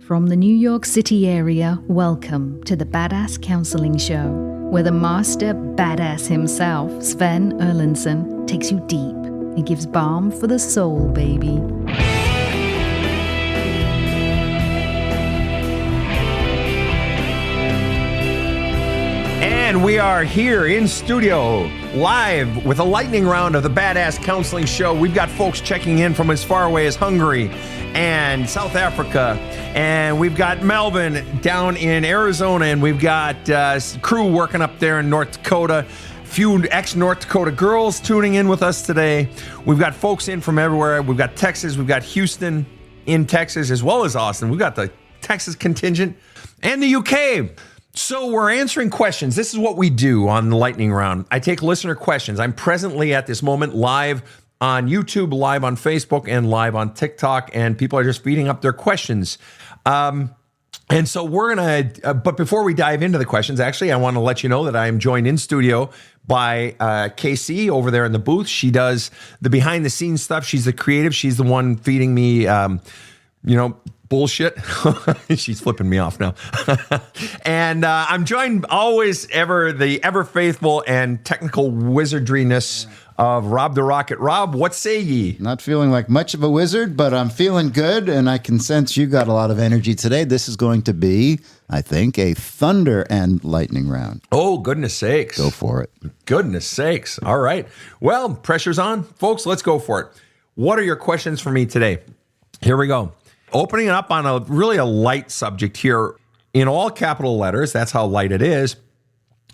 From the New York City area, welcome to the Badass Counseling Show, where the master badass himself, Sven Erlandson, takes you deep and gives balm for the soul, baby. And we are here in studio, live with a lightning round of the Badass Counseling Show. We've got folks checking in from as far away as Hungary and South Africa. And we've got Melvin down in Arizona. And we've got crew working up there in North Dakota. Few ex-North Dakota girls tuning in with us today. We've got folks in from everywhere. We've got Texas. We've got Houston in Texas, as well as Austin. We've got the Texas contingent and the UK. So we're answering questions. This is what we do on the lightning round. I take listener questions. I'm presently at this moment live on YouTube, live on Facebook, and live on TikTok, and people are just feeding up their questions. And so we're going to, but before we dive into the questions, actually, I want to let you know that I am joined in studio by Casey over there in the booth. She does the behind the scenes stuff. She's the creative. She's the one feeding me, bullshit. She's flipping me off now. And I'm joined always the ever faithful and technical wizardryness of Rob the Rocket. Rob, what say ye? Not feeling like much of a wizard, but I'm feeling good, and I can sense you got a lot of energy today. This is going to be, I think, a thunder and lightning round. Oh, goodness sakes. Go for it. Goodness sakes. All right. Well, pressure's on. Folks, let's go for it. What are your questions for me today? Here we go. Opening it up on a light subject here in all capital letters. That's how light it is.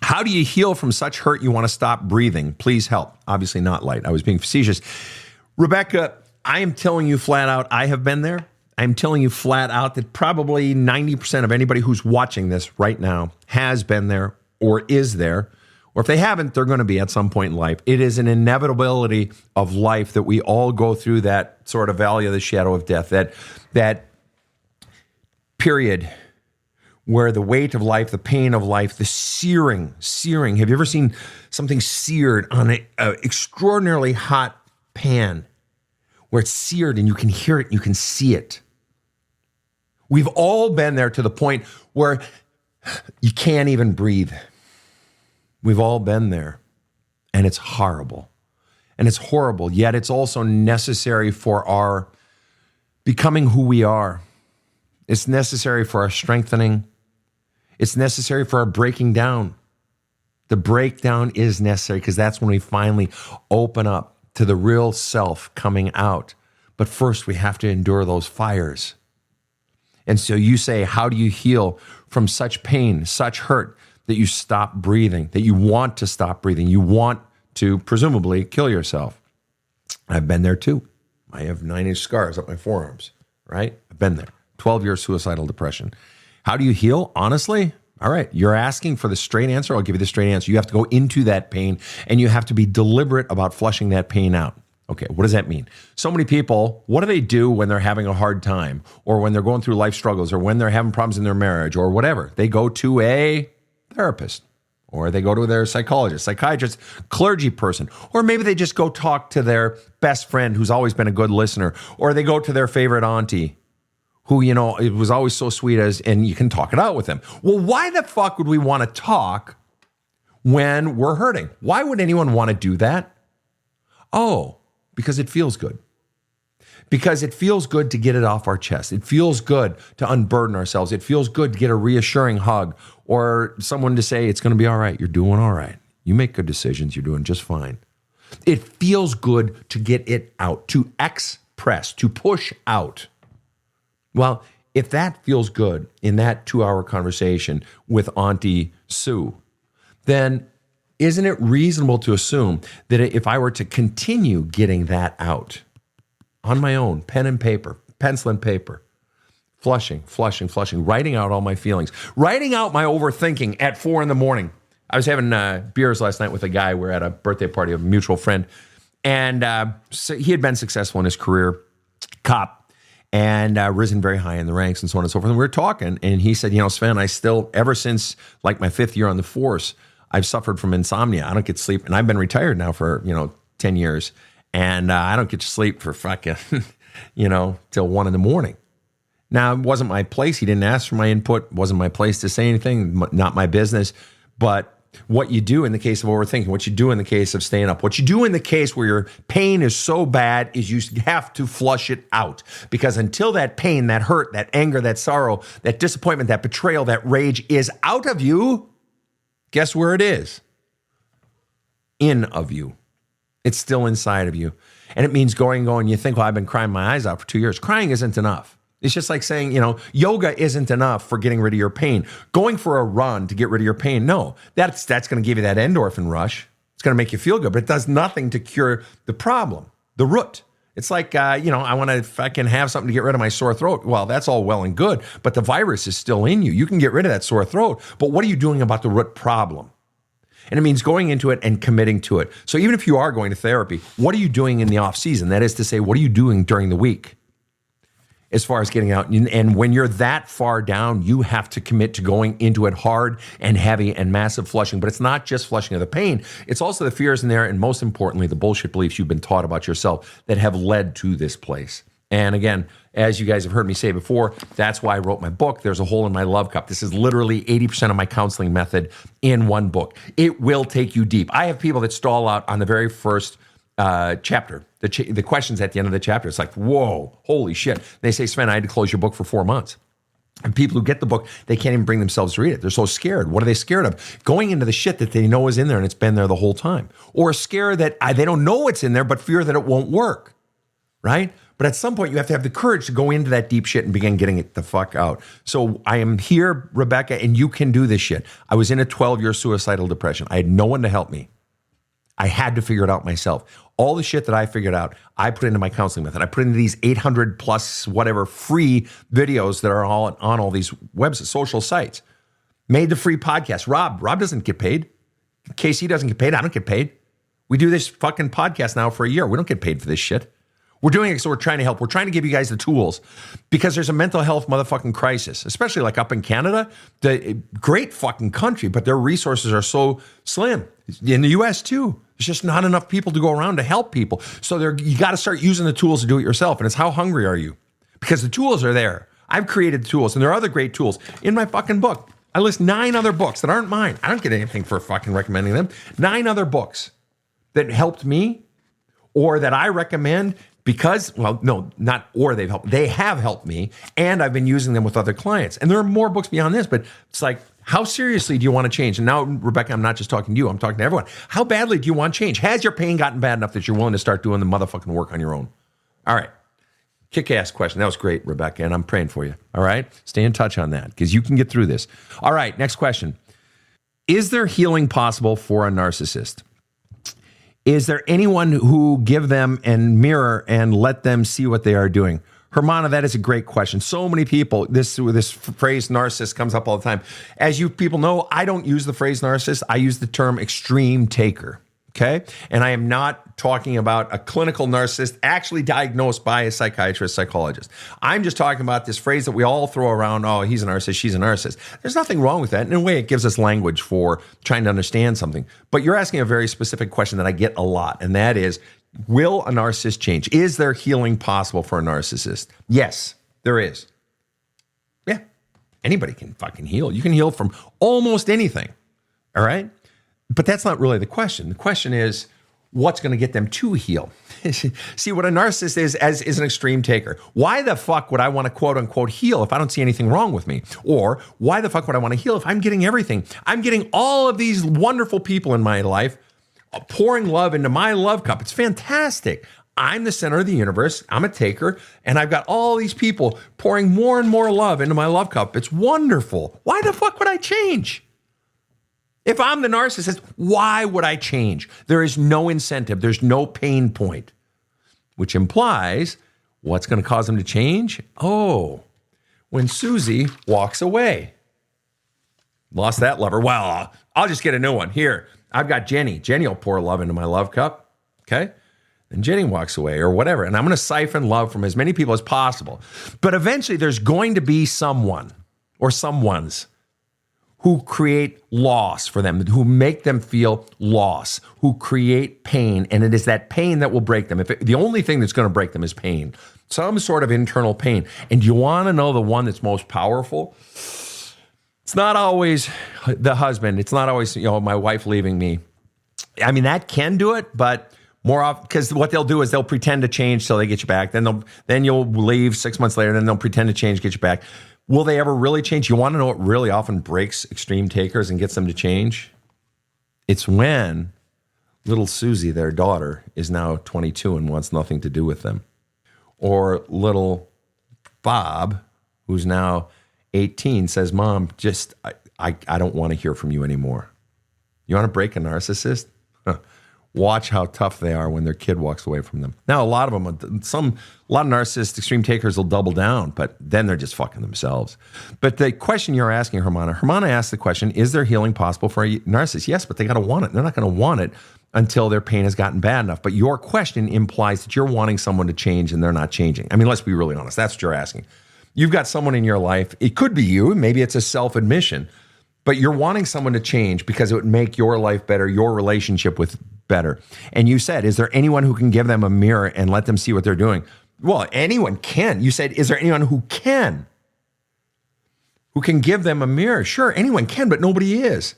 How do you heal from such hurt you want to stop breathing? Please help. Obviously not light. I was being facetious. Rebecca, I am telling you flat out, I have been there. I'm telling you flat out that probably 90% of anybody who's watching this right now has been there or is there. Or if they haven't, they're going to be at some point in life. It is an inevitability of life that we all go through that sort of valley of the shadow of death, that period where the weight of life, the pain of life, the searing. Have you ever seen something seared on an extraordinarily hot pan where it's seared and you can hear it, you can see it? We've all been there to the point where you can't even breathe. We've all been there, and it's horrible, and it's horrible, yet it's also necessary for our becoming who we are. It's necessary for our strengthening. It's necessary for our breaking down. The breakdown is necessary because that's when we finally open up to the real self coming out. But first, we have to endure those fires. And so you say, how do you heal from such pain, such hurt, that you stop breathing, that you want to stop breathing, you want to presumably kill yourself? I've been there too. I have 9-inch scars up my forearms, right? I've been there. 12 years suicidal depression. How do you heal? Honestly, all right, you're asking for the straight answer. I'll give you the straight answer. You have to go into that pain, and you have to be deliberate about flushing that pain out. Okay, what does that mean? So many people, what do they do when they're having a hard time, or when they're going through life struggles, or when they're having problems in their marriage, or whatever? They go to a therapist, or they go to their psychologist, psychiatrist, clergy person, or maybe they just go talk to their best friend who's always been a good listener, or they go to their favorite auntie who, it was always so sweet and you can talk it out with them. Well, why the fuck would we want to talk when we're hurting? Why would anyone want to do that? Oh, because it feels good. Because it feels good to get it off our chest. It feels good to unburden ourselves. It feels good to get a reassuring hug or someone to say, it's going to be all right. You're doing all right. You make good decisions. You're doing just fine. It feels good to get it out, to express, to push out. Well, if that feels good in that 2-hour conversation with Auntie Sue, then isn't it reasonable to assume that if I were to continue getting that out on my own, pen and paper, pencil and paper, flushing, writing out all my feelings, writing out my overthinking at 4 a.m. I was having beers last night with a guy. We're at a birthday party of a mutual friend. And so he had been successful in his career, cop, and risen very high in the ranks and so on and so forth. And we were talking, and he said, Sven, I still, ever since like my 5th year on the force, I've suffered from insomnia. I don't get sleep. And I've been retired now for, 10 years. And I don't get to sleep for fucking, till 1 a.m. Now, it wasn't my place. He didn't ask for my input. It wasn't my place to say anything, not my business. But what you do in the case of overthinking, what you do in the case of staying up, what you do in the case where your pain is so bad is you have to flush it out. Because until that pain, that hurt, that anger, that sorrow, that disappointment, that betrayal, that rage is out of you, guess where it is? In of you. It's still inside of you. And it means going, you think, well, I've been crying my eyes out for 2 years. Crying isn't enough. It's just like saying, yoga isn't enough for getting rid of your pain. Going for a run to get rid of your pain, no. That's going to give you that endorphin rush. It's going to make you feel good, but it does nothing to cure the problem, the root. It's like, I want to fucking have something to get rid of my sore throat. Well, that's all well and good, but the virus is still in you. You can get rid of that sore throat, but what are you doing about the root problem? And it means going into it and committing to it. So even if you are going to therapy, what are you doing in the off season? That is to say, what are you doing during the week? As far as getting out. And when you're that far down, you have to commit to going into it hard and heavy and massive flushing. But it's not just flushing of the pain. It's also the fears in there. And most importantly, the bullshit beliefs you've been taught about yourself that have led to this place. And again, as you guys have heard me say before, that's why I wrote my book, There's a Hole in My Love Cup. This is literally 80% of my counseling method in one book. It will take you deep. I have people that stall out on the very first chapter, the questions at the end of the chapter. It's like, whoa, holy shit. They say, Sven, I had to close your book for 4 months. And people who get the book, they can't even bring themselves to read it. They're so scared. What are they scared of? Going into the shit that they know is in there and it's been there the whole time. Or scared that they don't know what's in there, but fear that it won't work, right? But at some point, you have to have the courage to go into that deep shit and begin getting it the fuck out. So I am here, Rebecca, and you can do this shit. I was in a 12-year suicidal depression. I had no one to help me. I had to figure it out myself. All the shit that I figured out, I put into my counseling method. I put into these 800 plus whatever free videos that are all on all these websites, social sites. Made the free podcast. Rob doesn't get paid. Casey doesn't get paid. I don't get paid. We do this fucking podcast now for a year. We don't get paid for this shit. We're doing it so we're trying to help. We're trying to give you guys the tools because there's a mental health motherfucking crisis, especially like up in Canada, the great fucking country, but their resources are so slim. In the US too. There's just not enough people to go around to help people. So you got to start using the tools to do it yourself. And it's how hungry are you? Because the tools are there. I've created the tools and there are other great tools in my fucking book. I list 9 other books that aren't mine. I don't get anything for fucking recommending them. 9 other books that helped me or that I recommend because, well, no, not or they've helped. They have helped me and I've been using them with other clients. And there are more books beyond this, but it's like, how seriously do you want to change? And now, Rebecca, I'm not just talking to you. I'm talking to everyone. How badly do you want change? Has your pain gotten bad enough that you're willing to start doing the motherfucking work on your own? All right. Kick-ass question. That was great, Rebecca, and I'm praying for you. All right? Stay in touch on that because you can get through this. All right, next question. Is there healing possible for a narcissist? Is there anyone who give them and mirror and let them see what they are doing? Hermana, that is a great question. So many people, this phrase narcissist comes up all the time. As you people know, I don't use the phrase narcissist. I use the term extreme taker, okay? And I am not talking about a clinical narcissist actually diagnosed by a psychiatrist, psychologist. I'm just talking about this phrase that we all throw around, oh, he's a narcissist, she's a narcissist. There's nothing wrong with that. In a way, it gives us language for trying to understand something. But you're asking a very specific question that I get a lot, and that is, will a narcissist change? Is there healing possible for a narcissist? Yes, there is. Yeah, anybody can fucking heal. You can heal from almost anything, all right? But that's not really the question. The question is, what's going to get them to heal? See, what a narcissist is an extreme taker. Why the fuck would I want to quote unquote heal if I don't see anything wrong with me? Or why the fuck would I want to heal if I'm getting everything? I'm getting all of these wonderful people in my life pouring love into my love cup. It's fantastic. I'm the center of the universe. I'm a taker, and I've got all these people pouring more and more love into my love cup. It's wonderful. Why the fuck would I change? If I'm the narcissist, why would I change? There is no incentive. There's no pain point, which implies what's going to cause them to change? Oh, when Susie walks away. Lost that lover. Well, I'll just get a new one. Here, I've got Jenny. Jenny will pour love into my love cup, okay? And Jenny walks away or whatever. And I'm going to siphon love from as many people as possible. But eventually there's going to be someone or someones who create loss for them, who make them feel loss, who create pain. And it is that pain that will break them. The only thing that's going to break them is pain, some sort of internal pain. And do you want to know the one that's most powerful? It's not always the husband. It's not always, my wife leaving me. I mean, that can do it, but more often, because what they'll do is they'll pretend to change till they get you back. Then you'll leave 6 months later, then they'll pretend to change, get you back. Will they ever really change? You want to know what really often breaks extreme takers and gets them to change? It's when little Susie, their daughter, is now 22 and wants nothing to do with them. Or little Bob, who's now 18, says, Mom, I don't want to hear from you anymore. You want to break a narcissist? Watch how tough they are when their kid walks away from them. Now, a lot of narcissist extreme takers will double down, but then they're just fucking themselves. But the question you're asking, Hermana asked the question, is there healing possible for a narcissist? Yes, but they got to want it. They're not going to want it until their pain has gotten bad enough. But your question implies that you're wanting someone to change and they're not changing. I mean, let's be really honest. That's what you're asking. You've got someone in your life. It could be you. Maybe it's a self-admission. But you're wanting someone to change because it would make your life better, your relationship with better. And you said, is there anyone who can give them a mirror and let them see what they're doing? Well, anyone can. You said, is there anyone who can give them a mirror? Sure, anyone can, but nobody is.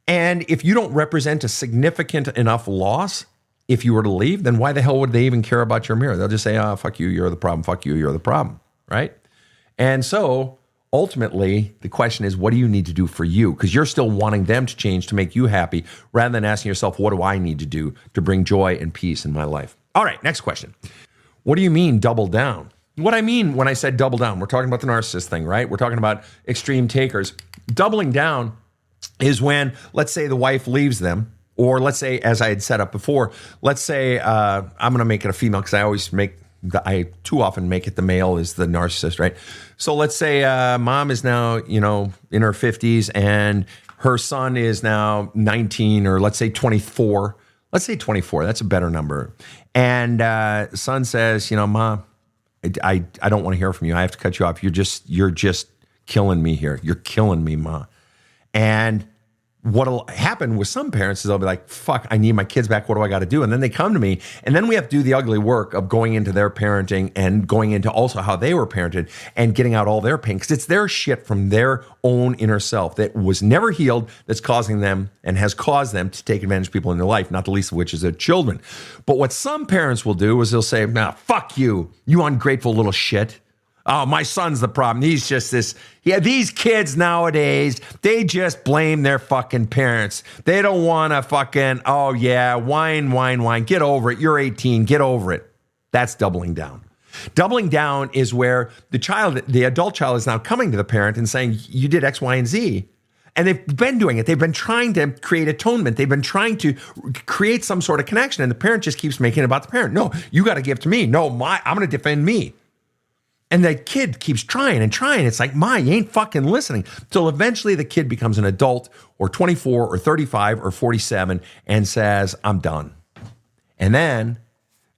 And if you don't represent a significant enough loss, if you were to leave, then why the hell would they even care about your mirror? They'll just say, fuck you, you're the problem. Fuck you, you're the problem, right? And so ultimately, the question is, what do you need to do for you? Because you're still wanting them to change to make you happy, rather than asking yourself, what do I need to do to bring joy and peace in my life? All right, next question. What do you mean double down? What I mean when I said double down, we're talking about the narcissist thing, right? We're talking about extreme takers. Doubling down is when, let's say the wife leaves them, or let's say, as I had set up before, let's say I'm going to make it a female because I too often make it the male is the narcissist, right? So let's say mom is now, in her 50s and her son is now 19, or let's say 24. Let's say 24. That's a better number. And son says, Mom, I don't want to hear from you. I have to cut you off. You're just killing me here. You're killing me, Ma. And what'll happen with some parents is they'll be like, fuck, I need my kids back. What do I got to do? And then they come to me, and then we have to do the ugly work of going into their parenting and going into also how they were parented and getting out all their pain, because it's their shit from their own inner self that was never healed that's causing them and has caused them to take advantage of people in their life, not the least of which is their children. But what some parents will do is they'll say, nah, fuck you, you ungrateful little shit. Oh, my son's the problem. He's just this. Yeah, these kids nowadays, they just blame their fucking parents. They don't want to fucking, oh yeah, whine. Get over it. You're 18. Get over it. That's doubling down. Doubling down is where the adult child is now coming to the parent and saying, you did X, Y, and Z. And they've been doing it. They've been trying to create atonement. They've been trying to create some sort of connection. And the parent just keeps making it about the parent. No, you got to give to me. No, I'm going to defend me. And the kid keeps trying and trying. It's like, Ma, you ain't fucking listening. Till eventually the kid becomes an adult, or 24 or 35 or 47, and says, I'm done. And then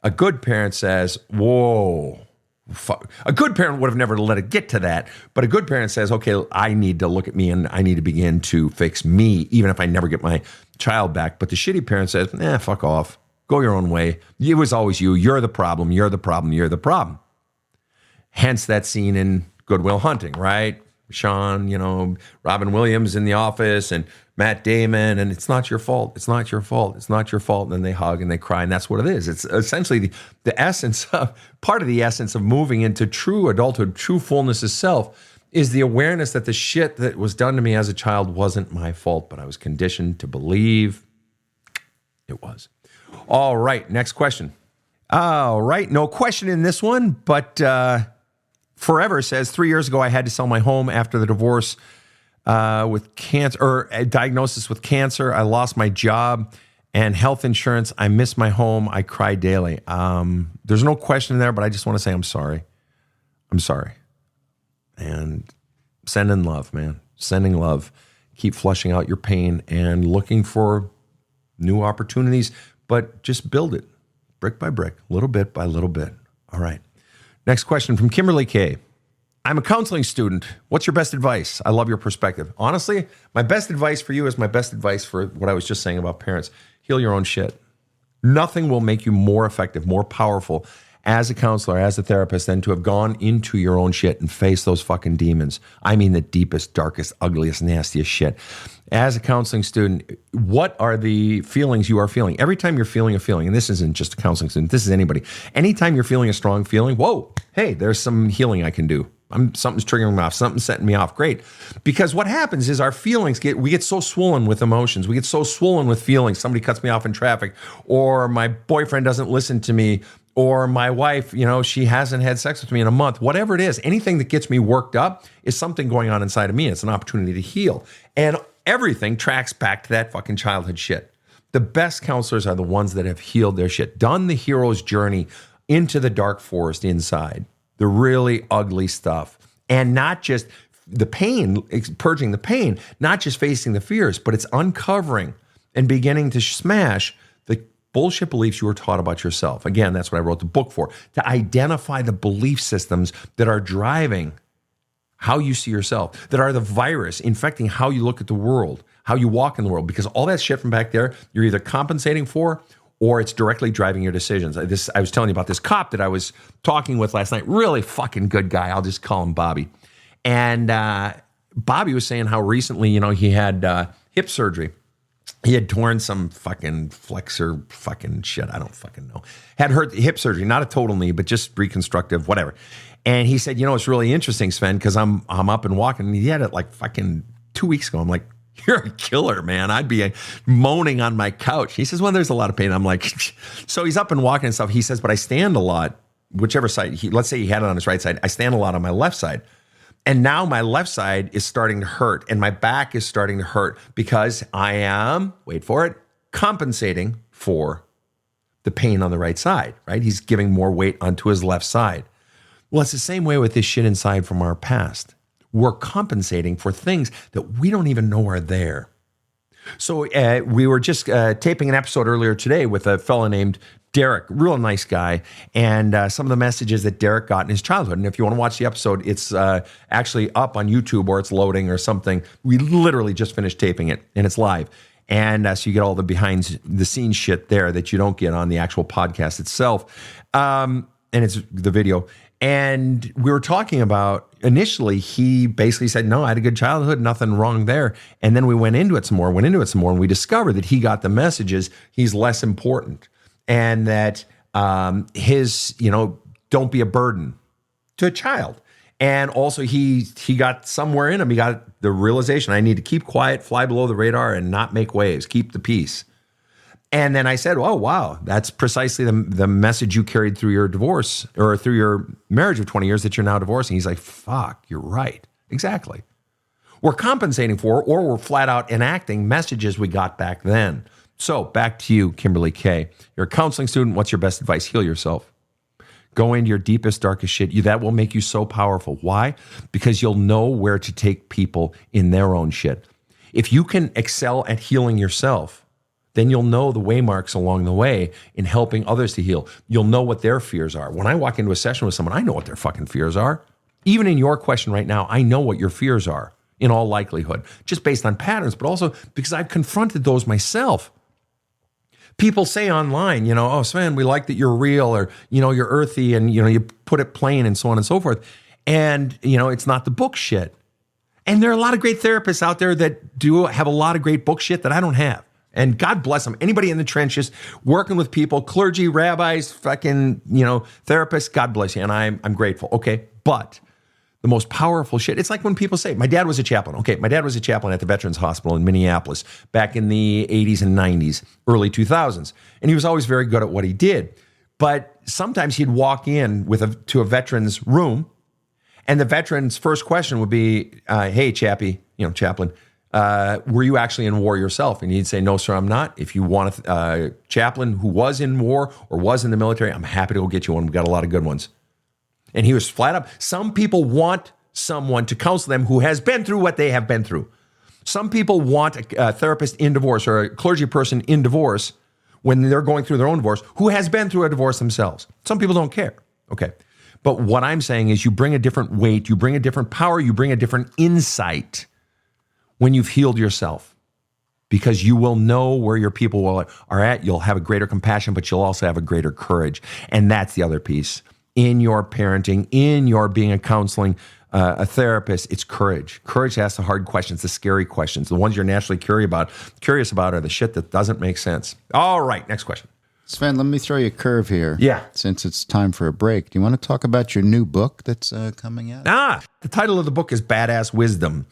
a good parent says, whoa. Fuck. A good parent would have never let it get to that. But a good parent says, okay, I need to look at me and I need to begin to fix me, even if I never get my child back. But the shitty parent says, fuck off. Go your own way. It was always you. You're the problem. You're the problem. You're the problem. Hence that scene in Good Will Hunting, right? Sean, Robin Williams in The Office and Matt Damon, and it's not your fault. It's not your fault. It's not your fault. And then they hug and they cry, and that's what it is. It's essentially the essence of, part of the essence of moving into true adulthood, true fullness of self, is the awareness that the shit that was done to me as a child wasn't my fault, but I was conditioned to believe it was. All right, next question. All right, no question in this one, but Forever says, 3 years ago, I had to sell my home after the divorce with cancer, or a diagnosis with cancer. I lost my job and health insurance. I miss my home. I cry daily. There's no question there, but I just want to say I'm sorry. I'm sorry. And sending love, man. Sending love. Keep flushing out your pain and looking for new opportunities, but just build it brick by brick, little bit by little bit. All right. Next question from Kimberly K. I'm a counseling student. What's your best advice? I love your perspective. Honestly, my best advice for you is my best advice for what I was just saying about parents. Heal your own shit. Nothing will make you more effective, more powerful as a counselor, as a therapist, than to have gone into your own shit and faced those fucking demons. I mean, the deepest, darkest, ugliest, nastiest shit. As a counseling student, what are the feelings you are feeling? Every time you're feeling a feeling, and this isn't just a counseling student, this is anybody. Anytime you're feeling a strong feeling, whoa, hey, there's some healing I can do. Something's triggering me off, something's setting me off. Great. Because what happens is our feelings we get so swollen with emotions. We get so swollen with feelings. Somebody cuts me off in traffic, or my boyfriend doesn't listen to me, or my wife, she hasn't had sex with me in a month. Whatever it is, anything that gets me worked up is something going on inside of me. It's an opportunity to heal. And everything tracks back to that fucking childhood shit. The best counselors are the ones that have healed their shit, done the hero's journey into the dark forest inside. The really ugly stuff. And not just the pain, purging the pain, not just facing the fears, but it's uncovering and beginning to smash the bullshit beliefs you were taught about yourself. Again, that's what I wrote the book for, to identify the belief systems that are driving how you see yourself, that are the virus infecting how you look at the world, how you walk in the world, because all that shit from back there, you're either compensating for or it's directly driving your decisions. I was telling you about this cop that I was talking with last night. Really fucking good guy. I'll just call him Bobby. And Bobby was saying how recently, he had hip surgery. He had torn some fucking flexor fucking shit. I don't fucking know. Had hurt hip surgery, not a total knee, but just reconstructive, whatever. And he said, it's really interesting, Sven, because I'm up and walking. And he had it like fucking 2 weeks ago. I'm like, you're a killer, man. I'd be moaning on my couch. He says, well, there's a lot of pain. I'm like, so he's up and walking and stuff. He says, but I stand a lot, whichever side. Let's say he had it on his right side. I stand a lot on my left side. And now my left side is starting to hurt and my back is starting to hurt because I am, wait for it, compensating for the pain on the right side, right? He's giving more weight onto his left side. Well, it's the same way with this shit inside from our past. We're compensating for things that we don't even know are there. So we were just taping an episode earlier today with a fella named Derek, real nice guy, and some of the messages that Derek got in his childhood. And if you want to watch the episode, it's actually up on YouTube or it's loading or something. We literally just finished taping it and it's live. And so you get all the behind the scenes shit there that you don't get on the actual podcast itself. And it's the video. And we were talking about, initially, he basically said, no, I had a good childhood, nothing wrong there. And then we went into it some more, and we discovered that he got the messages, he's less important. And that his, don't be a burden to a child. And also he got somewhere in him, he got the realization, I need to keep quiet, fly below the radar, and not make waves, keep the peace. And then I said, oh, wow, that's precisely the message you carried through your divorce or through your marriage of 20 years that you're now divorcing. He's like, fuck, you're right. Exactly. We're compensating for, or we're flat out enacting messages we got back then. So back to you, Kimberly K. You're a counseling student. What's your best advice? Heal yourself. Go into your deepest, darkest shit. That will make you so powerful. Why? Because you'll know where to take people in their own shit. If you can excel at healing yourself, then you'll know the waymarks along the way in helping others to heal. You'll know what their fears are. When I walk into a session with someone, I know what their fucking fears are. Even in your question right now, I know what your fears are in all likelihood, just based on patterns, but also because I've confronted those myself. People say online, oh, Sven, we like that you're real, or, you're earthy, and, you put it plain, and so on and so forth. And, it's not the book shit. And there are a lot of great therapists out there that do have a lot of great book shit that I don't have. And God bless them. Anybody in the trenches working with people, clergy, rabbis, fucking, therapists, God bless you. And I'm grateful. Okay. But the most powerful shit, it's like when people say, my dad was a chaplain. Okay. My dad was a chaplain at the Veterans Hospital in Minneapolis back in the 80s and 90s, early 2000s. And he was always very good at what he did. But sometimes he'd walk in to a veteran's room, and the veteran's first question would be, hey, chaplain, were you actually in war yourself? And he'd say, no, sir, I'm not. If you want a chaplain who was in war or was in the military, I'm happy to go get you one. We've got a lot of good ones. And he was flat up. Some people want someone to counsel them who has been through what they have been through. Some people want a therapist in divorce or a clergy person in divorce when they're going through their own divorce who has been through a divorce themselves. Some people don't care. Okay. But what I'm saying is you bring a different weight, you bring a different power, you bring a different insight when you've healed yourself, because you will know where your people are at. You'll have a greater compassion, but you'll also have a greater courage. And that's the other piece. In your parenting, in your being a counseling, a therapist, it's courage. Courage to ask the hard questions, the scary questions. The ones you're naturally curious about are the shit that doesn't make sense. All right, next question. Sven, let me throw you a curve here. Yeah. Since it's time for a break. Do you want to talk about your new book that's coming out? The title of the book is Badass Wisdom.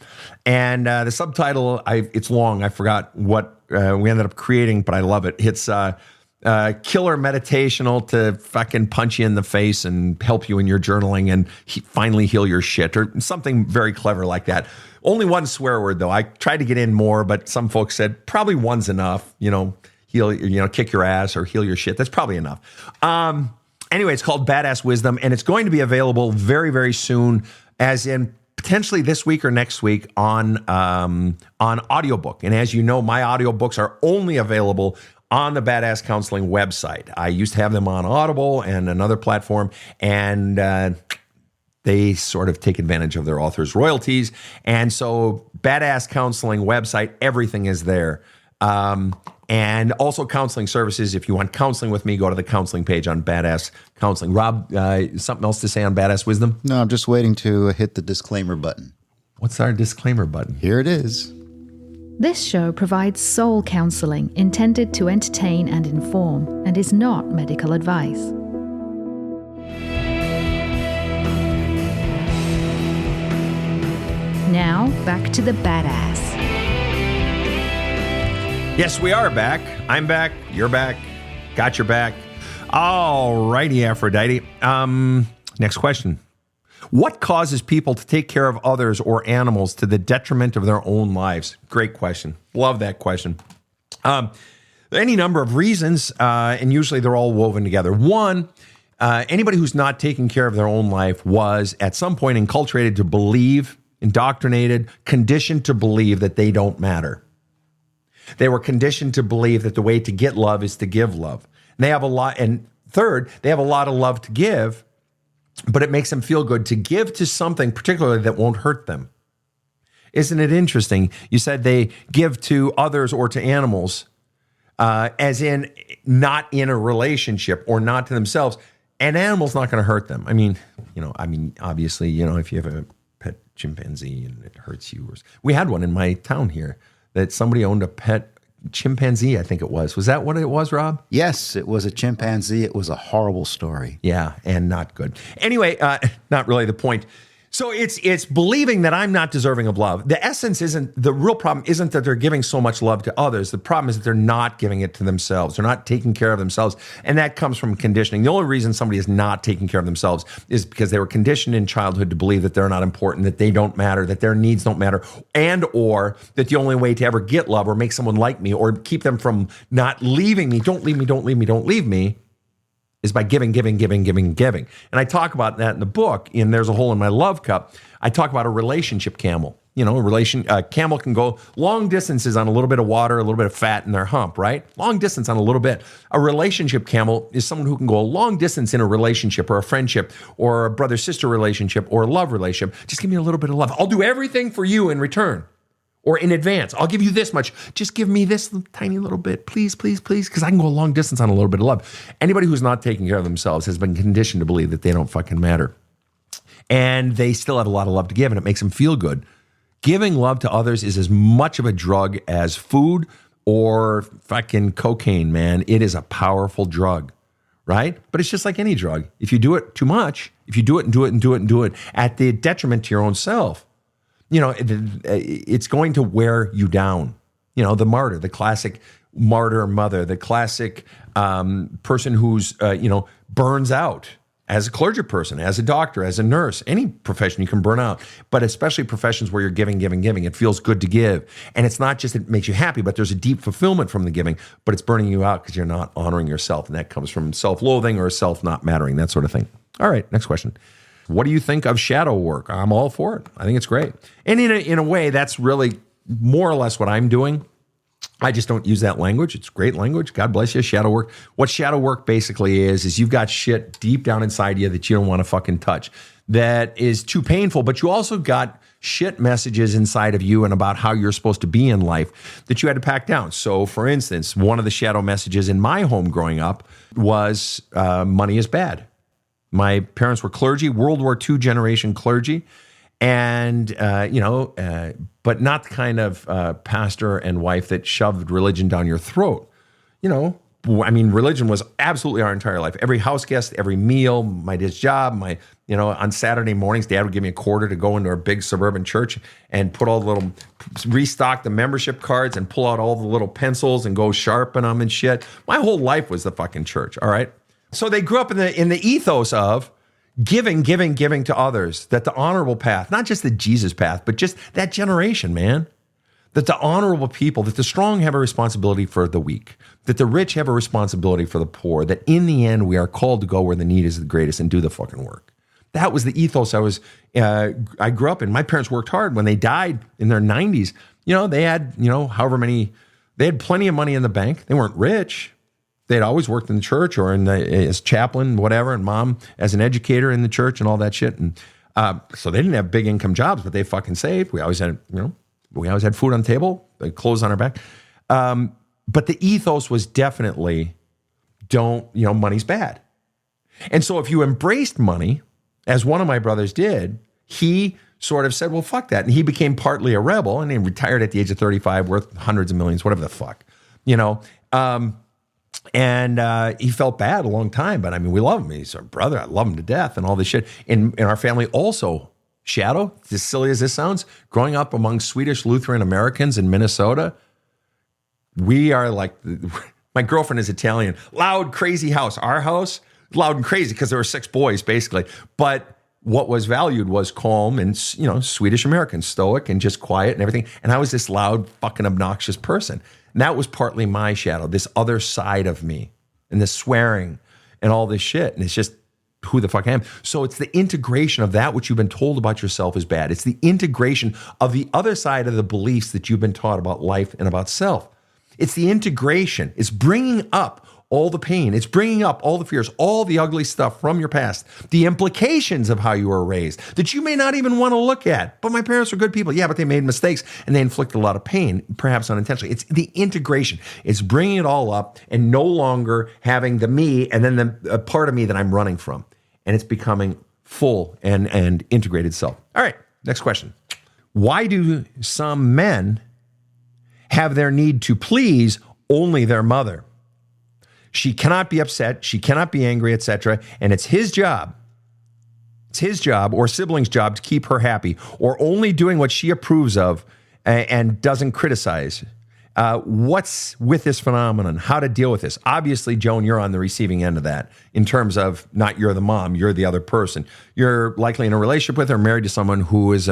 And the subtitle, it's long. I forgot what we ended up creating, but I love it. It's killer meditational to fucking punch you in the face and help you in your journaling and finally heal your shit, or something very clever like that. Only one swear word, though. I tried to get in more, but some folks said probably one's enough, kick your ass or heal your shit. That's probably enough. Anyway, it's called Badass Wisdom, and it's going to be available very, very soon, as in potentially this week or next week on audiobook. And as you know, my audiobooks are only available on the Badass Counseling website. I used to have them on Audible and another platform, and they sort of take advantage of their authors' royalties. And so Badass Counseling website, everything is there. And also counseling services. If you want counseling with me, go to the counseling page on Badass Counseling. Rob, something else to say on Badass Wisdom? No, I'm just waiting to hit the disclaimer button. What's our disclaimer button? Here it is. This show provides soul counseling intended to entertain and inform, and is not medical advice. Now, back to the badass. Yes, we are back. I'm back. You're back. Got your back. All righty, Aphrodite. Next question. What causes people to take care of others or animals to the detriment of their own lives? Great question. Love that question. Any number of reasons, and usually they're all woven together. One, anybody who's not taking care of their own life was at some point enculturated to believe, indoctrinated, conditioned to believe that they don't matter. They were conditioned to believe that the way to get love is to give love. And they have a lot, and third, they have a lot of love to give, but it makes them feel good to give to something particularly that won't hurt them. Isn't it interesting? You said they give to others or to animals, as in not in a relationship or not to themselves. An animal's not going to hurt them. Obviously, if you have a pet chimpanzee and it hurts you. We had one in my town here that somebody owned a pet chimpanzee, I think it was. Was that what it was, Rob? Yes, it was a chimpanzee. It was a horrible story. Yeah, and not good. Anyway, not really the point. So it's believing that I'm not deserving of love. The real problem isn't that they're giving so much love to others. The problem is that they're not giving it to themselves. They're not taking care of themselves. And that comes from conditioning. The only reason somebody is not taking care of themselves is because they were conditioned in childhood to believe that they're not important, that they don't matter, that their needs don't matter, and or that the only way to ever get love or make someone like me or keep them from not leaving me, don't leave me, don't leave me, don't leave me, is by giving. And I talk about that in the book, and There's a Hole in My Love Cup. I talk about a relationship camel. A camel can go long distances on a little bit of water, a little bit of fat in their hump, right? Long distance on a little bit. A relationship camel is someone who can go a long distance in a relationship or a friendship or a brother-sister relationship or a love relationship. Just give me a little bit of love. I'll do everything for you in return. Or in advance, I'll give you this much. Just give me this tiny little bit, please, because I can go a long distance on a little bit of love. Anybody who's not taking care of themselves has been conditioned to believe that they don't fucking matter. And they still have a lot of love to give, and it makes them feel good. Giving love to others is as much of a drug as food or fucking cocaine, man. It is a powerful drug, right? But it's just like any drug. If you do it too much, if you do it and do it and do it and do it at the detriment to your own self, it's going to wear you down. The martyr, the classic martyr mother, the classic person who's, burns out as a clergy person, as a doctor, as a nurse, any profession you can burn out, but especially professions where you're giving. It feels good to give. And it's not just it makes you happy, but there's a deep fulfillment from the giving, but it's burning you out because you're not honoring yourself. And that comes from self-loathing or self not mattering, that sort of thing. All right, next question. What do you think of shadow work? I'm all for it. I think it's great. And in a way, that's really more or less what I'm doing. I just don't use that language. It's great language. God bless you. Shadow work. What shadow work basically is you've got shit deep down inside you that you don't want to fucking touch, that is too painful, but you also got shit messages inside of you and about how you're supposed to be in life that you had to pack down. So, for instance, one of the shadow messages in my home growing up was money is bad. My parents were clergy, World War II generation clergy. And, but not the kind of pastor and wife that shoved religion down your throat. Religion was absolutely our entire life. Every house guest, every meal, my dad's job, on Saturday mornings, Dad would give me a quarter to go into our big suburban church and put all the little, restock the membership cards and pull out all the little pencils and go sharpen them and shit. My whole life was the fucking church, all right? So they grew up in the ethos of giving to others, that the honorable path, not just the Jesus path, but just that generation, man. That the honorable people, that the strong have a responsibility for the weak, that the rich have a responsibility for the poor, that in the end we are called to go where the need is the greatest and do the fucking work. That was the ethos I grew up in. My parents worked hard. When they died in their 90s, they had, they had plenty of money in the bank. They weren't rich. They'd always worked in the church or as chaplain, whatever, and mom as an educator in the church and all that shit. And so they didn't have big income jobs, but they fucking saved. We always had, food on the table, clothes on our back. But the ethos was definitely money's bad. And so if you embraced money, as one of my brothers did, he sort of said, well, fuck that. And he became partly a rebel and he retired at the age of 35, worth hundreds of millions, whatever the fuck, And he felt bad a long time, but we love him. He's our brother. I love him to death and all this shit. In our family also, shadow, as silly as this sounds, growing up among Swedish Lutheran Americans in Minnesota, we are like, my girlfriend is Italian, loud, crazy house. Our house, loud and crazy because there were 6 boys basically. But what was valued was calm and, Swedish American, stoic and just quiet and everything. And I was this loud, fucking obnoxious person. And that was partly my shadow, this other side of me and this swearing and all this shit. And it's just who the fuck I am. So it's the integration of that which you've been told about yourself is bad. It's the integration of the other side of the beliefs that you've been taught about life and about self. It's the integration. It's bringing up all the pain. It's bringing up all the fears, all the ugly stuff from your past, the implications of how you were raised that you may not even want to look at. But my parents were good people. Yeah, but they made mistakes and they inflicted a lot of pain, perhaps unintentionally. It's the integration. It's bringing it all up and no longer having the me and then the part of me that I'm running from. And it's becoming full and integrated self. All right, next question. Why do some men have their need to please only their mother? She cannot be upset, she cannot be angry, etc. And it's his job or sibling's job to keep her happy or only doing what she approves of and doesn't criticize. What's with this phenomenon? How to deal with this? Obviously, Joan, you're on the receiving end of that in terms of not you're the mom, you're the other person. You're likely in a relationship with or married to someone who is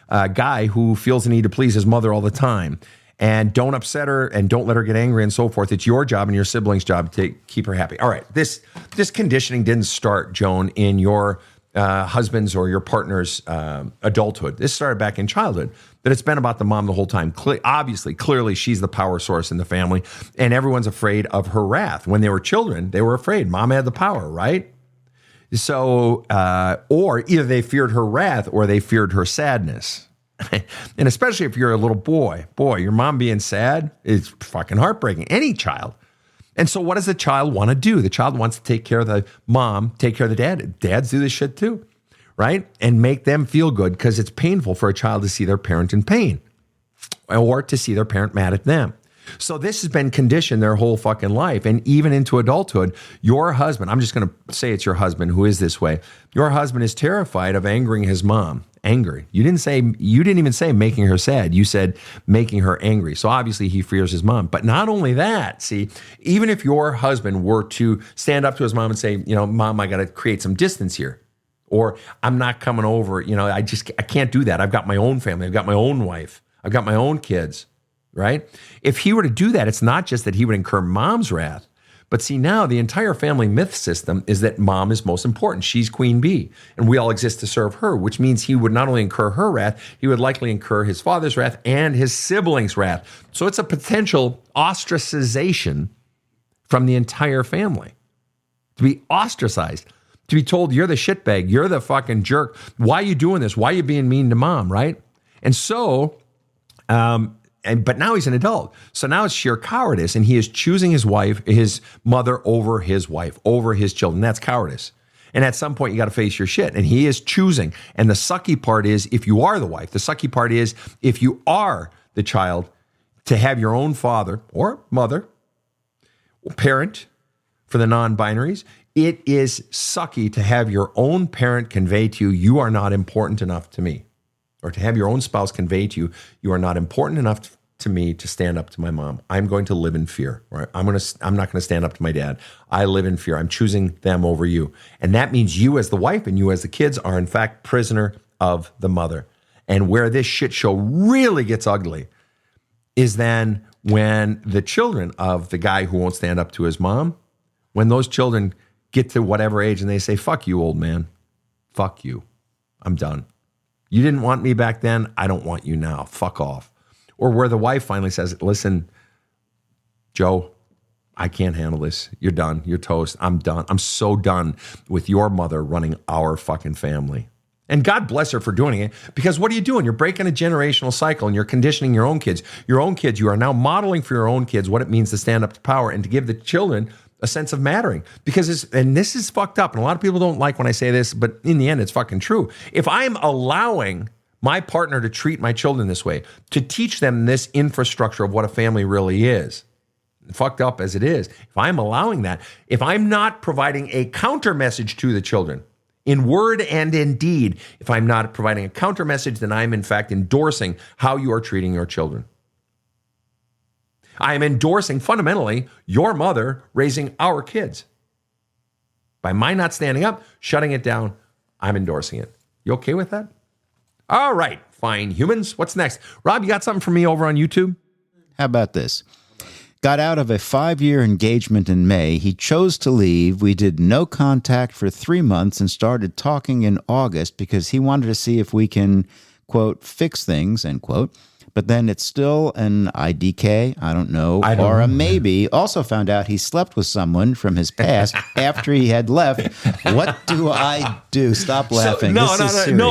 a guy who feels the need to please his mother all the time. And don't upset her and don't let her get angry and so forth. It's your job and your sibling's job to keep her happy. All right, this conditioning didn't start, Joan, in your husband's or your partner's adulthood. This started back in childhood, that it's been about the mom the whole time. Clearly, she's the power source in the family, and everyone's afraid of her wrath. When they were children, they were afraid. Mom had the power, right? So, or either they feared her wrath or they feared her sadness. And especially if you're a little boy, your mom being sad is fucking heartbreaking. Any child. And so what does the child want to do? The child wants to take care of the mom, take care of the dad. Dads do this shit too, right? And make them feel good because it's painful for a child to see their parent in pain or to see their parent mad at them. So this has been conditioned their whole fucking life. And even into adulthood, your husband, I'm just going to say it's your husband who is this way. Your husband is terrified of angering his mom. Angry. You didn't even say making her sad. You said making her angry. So obviously he fears his mom. But not only that, see, even if your husband were to stand up to his mom and say, Mom, I got to create some distance here. Or I'm not coming over. I can't do that. I've got my own family. I've got my own wife. I've got my own kids. Right? If he were to do that, it's not just that he would incur mom's wrath, But see, now the entire family myth system is that mom is most important. She's queen bee, and we all exist to serve her, which means he would not only incur her wrath, he would likely incur his father's wrath and his siblings' wrath. So it's a potential ostracization from the entire family. To be ostracized, to be told you're the shitbag, you're the fucking jerk. Why are you doing this? Why are you being mean to mom, right? And so, but now he's an adult. So now it's sheer cowardice, and he is choosing his mother over his wife, over his children. That's cowardice. And at some point, you got to face your shit. And he is choosing. And the sucky part is, if you are the wife, the sucky part is, if you are the child, to have your own father or mother, or parent for the non-binaries, it is sucky to have your own parent convey to you, you are not important enough to me. Or to have your own spouse convey to you, you are not important enough to me to stand up to my mom. I'm going to live in fear. Right? I'm not going to stand up to my dad. I live in fear. I'm choosing them over you. And that means you as the wife and you as the kids are in fact prisoner of the mother. And where this shit show really gets ugly is then when the children of the guy who won't stand up to his mom, when those children get to whatever age and they say, fuck you, old man. Fuck you. I'm done. You didn't want me back then. I don't want you now. Fuck off. Or where the wife finally says, listen, Joe, I can't handle this. You're done. You're toast. I'm done. I'm so done with your mother running our fucking family. And God bless her for doing it, because what are you doing? You're breaking a generational cycle and you're conditioning your own kids. Your own kids, you are now modeling for your own kids what it means to stand up to power and to give the children a sense of mattering. Because this is fucked up, and a lot of people don't like when I say this, but in the end, it's fucking true. If I'm allowing my partner to treat my children this way, to teach them this infrastructure of what a family really is, fucked up as it is, if I'm allowing that, if I'm not providing a counter message to the children, in word and in deed, if I'm not providing a counter message, then I'm in fact endorsing how you are treating your children. I am endorsing fundamentally your mother raising our kids. By my not standing up, shutting it down, I'm endorsing it. You okay with that? All right, fine humans. What's next? Rob, you got something for me over on YouTube? How about this? Got out of a 5-year engagement in May. He chose to leave. We did no contact for 3 months and started talking in August because he wanted to see if we can, quote, fix things, end quote. But then it's still an IDK, I don't know, or a maybe. Also found out he slept with someone from his past after he had left. What do I do? Stop laughing. No,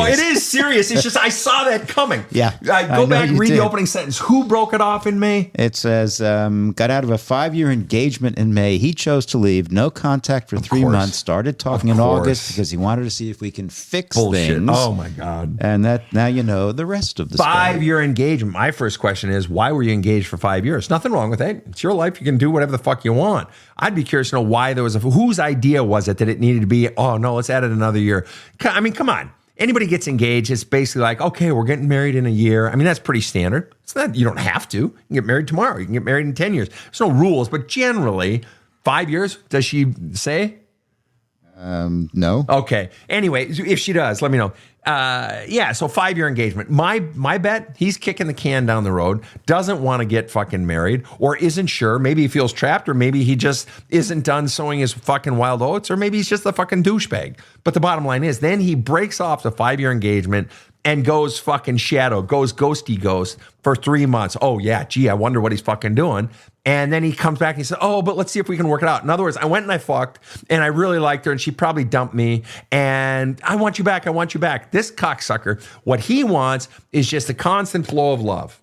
it is serious. It's just I saw that coming. Yeah. Go back and read the opening sentence. Who broke it off in May? It says, got out of a 5-year engagement in May. He chose to leave. No contact for 3 months. Started talking in August because he wanted to see if we can fix things. Oh, my God. And that now you know the rest of the story. 5-year engagement. My first question is, why were you engaged for 5 years? Nothing wrong with it. It's your life. You can do whatever the fuck you want. I'd be curious to know why there was whose idea was it that it needed to be, oh no, let's add it another year. I mean, come on. Anybody gets engaged, it's basically like, okay, we're getting married in a year. I mean, that's pretty standard. It's not, you don't have to. You can get married tomorrow. You can get married in 10 years. There's no rules, but generally 5 years, does she say? No. Okay. Anyway, if she does, let me know. Yeah, so 5-year engagement. My bet, he's kicking the can down the road, doesn't want to get fucking married, or isn't sure. Maybe he feels trapped, or maybe he just isn't done sowing his fucking wild oats, or maybe he's just a fucking douchebag. But the bottom line is, then he breaks off the 5-year engagement and goes fucking shadow, goes ghosty ghost for 3 months. Oh yeah, gee, I wonder what he's fucking doing. And then he comes back and he says, oh, but let's see if we can work it out. In other words, I went and I fucked and I really liked her and she probably dumped me and I want you back. I want you back. This cocksucker, what he wants is just a constant flow of love.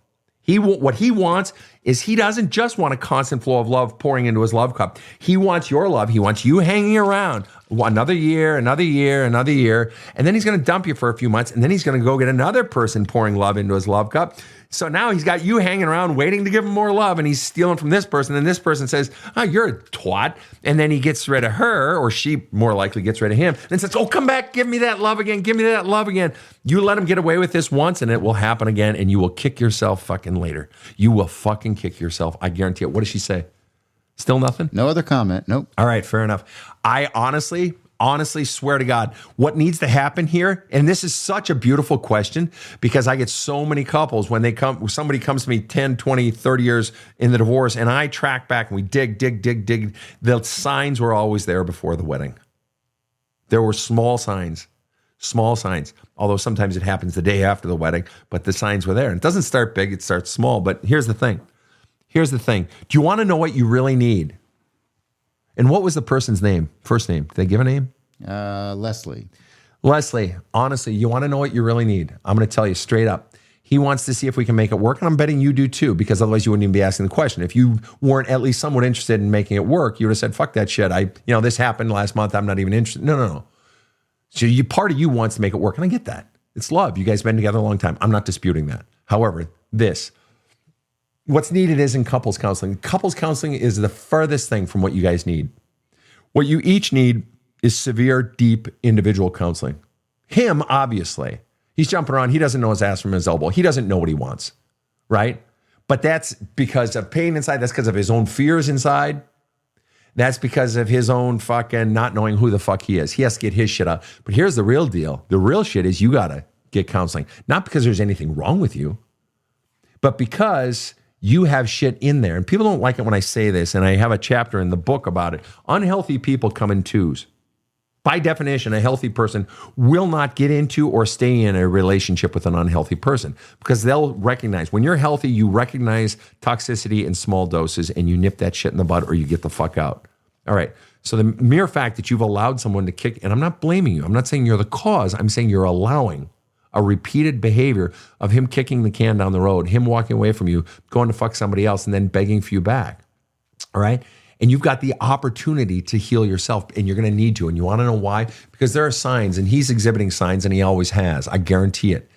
What he wants is he doesn't just want a constant flow of love pouring into his love cup. He wants your love. He wants you hanging around another year, another year, another year. And then he's going to dump you for a few months. And then he's going to go get another person pouring love into his love cup. So now he's got you hanging around waiting to give him more love. And he's stealing from this person. And this person says, oh, you're a twat. And then he gets rid of her, or she more likely gets rid of him. And says, oh, come back. Give me that love again. Give me that love again. You let him get away with this once and it will happen again. And you will kick yourself fucking later. You will fucking kick yourself. I guarantee it. What does she say? Still nothing? No other comment. Nope. All right, fair enough. I honestly, honestly swear to God, what needs to happen here, and this is such a beautiful question because I get so many couples when somebody comes to me 10, 20, 30 years in the divorce, and I track back and we dig. The signs were always there before the wedding. There were small signs, although sometimes it happens the day after the wedding, but the signs were there. And it doesn't start big, it starts small. But here's the thing. Do you want to know what you really need? And what was the person's name? First name? Did they give a name? Leslie. Leslie, honestly, you want to know what you really need? I'm going to tell you straight up. He wants to see if we can make it work, and I'm betting you do too, because otherwise you wouldn't even be asking the question. If you weren't at least somewhat interested in making it work, you would have said, fuck that shit. This happened last month. I'm not even interested. No. So part of you wants to make it work, and I get that. It's love. You guys have been together a long time. I'm not disputing that. However, what's needed is in couples counseling. Couples counseling is the furthest thing from what you guys need. What you each need is severe, deep individual counseling. Him, obviously, he's jumping around. He doesn't know his ass from his elbow. He doesn't know what he wants, right? But that's because of pain inside. That's because of his own fears inside. That's because of his own fucking not knowing who the fuck he is. He has to get his shit out. But here's the real deal. The real shit is you got to get counseling. Not because there's anything wrong with you, but because you have shit in there. And people don't like it when I say this, and I have a chapter in the book about it. Unhealthy people come in twos. By definition, a healthy person will not get into or stay in a relationship with an unhealthy person because they'll recognize, when you're healthy, you recognize toxicity in small doses and you nip that shit in the bud or you get the fuck out. All right. So the mere fact that you've allowed someone to kick, and I'm not blaming you. I'm not saying you're the cause. I'm saying you're allowing a repeated behavior of him kicking the can down the road, him walking away from you, going to fuck somebody else, and then begging for you back. All right? And you've got the opportunity to heal yourself, and you're going to need to. And you want to know why? Because there are signs, and he's exhibiting signs, and he always has. I guarantee it.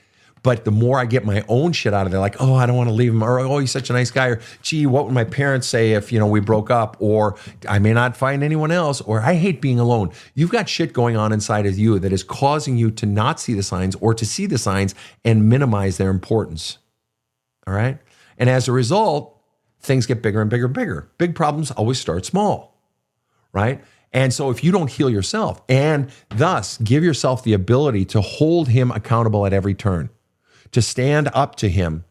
But the more I get my own shit out of there, like, oh, I don't want to leave him, or oh, he's such a nice guy, or gee, what would my parents say if, we broke up, or I may not find anyone else, or I hate being alone. You've got shit going on inside of you that is causing you to not see the signs or to see the signs and minimize their importance. All right? And as a result, things get bigger and bigger and bigger. Big problems always start small, right? And so if you don't heal yourself and thus give yourself the ability to hold him accountable at every turn, to stand up to him